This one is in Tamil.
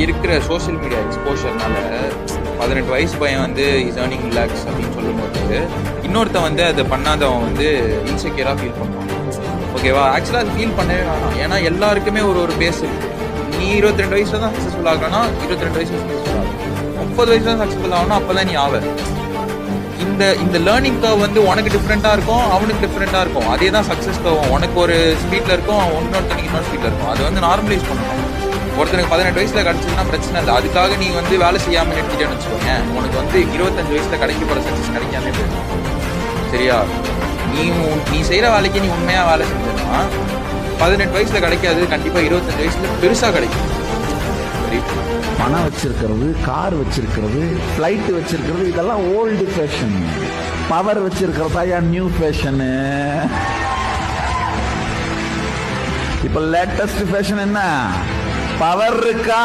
இருக்கிற சோஷியல் மீடியா எக்ஸ்போஷர்னால 18 வயசு பையன் வந்து இஸ் ஏர்னிங் லேக்ஸ் அப்படின்னு சொல்லும்போது இன்னொருத்தன் வந்து அதை பண்ணாதவன் வந்து இன்செக்யூராக ஃபீல் பண்ணுவான். ஓகேவா? ஆக்சுவலாக அது ஃபீல் பண்ணவே வேணாம். ஏன்னா எல்லாருக்குமே ஒரு பேஸ் இருக்குது. நீ 22 வயசுல தான் சக்ஸஸ்ஃபுல் ஆகணும்னா 22 வயசுல சக்ஸஸ்ஃபுல் ஆகும். 30 வயசுல தான் சக்ஸஸ்ஃபுல் ஆகணும், அப்போ தான் நீ ஆவ. இந்த லேர்னிங் கர்வ் வந்து உனக்கு டிஃப்ரெண்ட்டாக இருக்கும், அவனுக்கு டிஃப்ரெண்ட்டாக இருக்கும். அதே தான் சக்ஸஸ் கர்வும். உனக்கு ஒரு ஸ்பீடில் இருக்கும், இன்னொருத்தனுக்கு இன்னொரு ஸ்பீடில் இருக்கும். அது வந்து நார்மலைஸ் பண்ணணும். ஒருத்தனுக்கு 18 வயசுல கிடச்சதுன்னா பிரச்சனை இல்லை. அதுக்காக நீ வந்து வேலை செய்யாமல் நிறுத்திட்டேன்னு வச்சுக்கோங்க, உனக்கு வந்து 25 வயசுல கிடைக்க போகிற சக்ஸஸ் கிடைக்காம போயிடும். சரியா? நீ செய்கிற வேலைக்கு நீ உண்மையாக வேலை செஞ்சேன்னா 18 வயசுல கிடைக்காது, கண்டிப்பாக 25 வயசுல பெருசாக கிடைக்கும். சரி, பணம் வச்சிருக்கிறது, கார் வச்சிருக்கிறது, ஃப்ளைட் வச்சிருக்கிறது, இதெல்லாம் ஓல்டு ஃபேஷன். பவர் வச்சிருக்கிறதா நியூ ஃபேஷனு. இப்போ லேட்டஸ்ட் ஃபேஷன் என்ன? பவர் இருக்கா?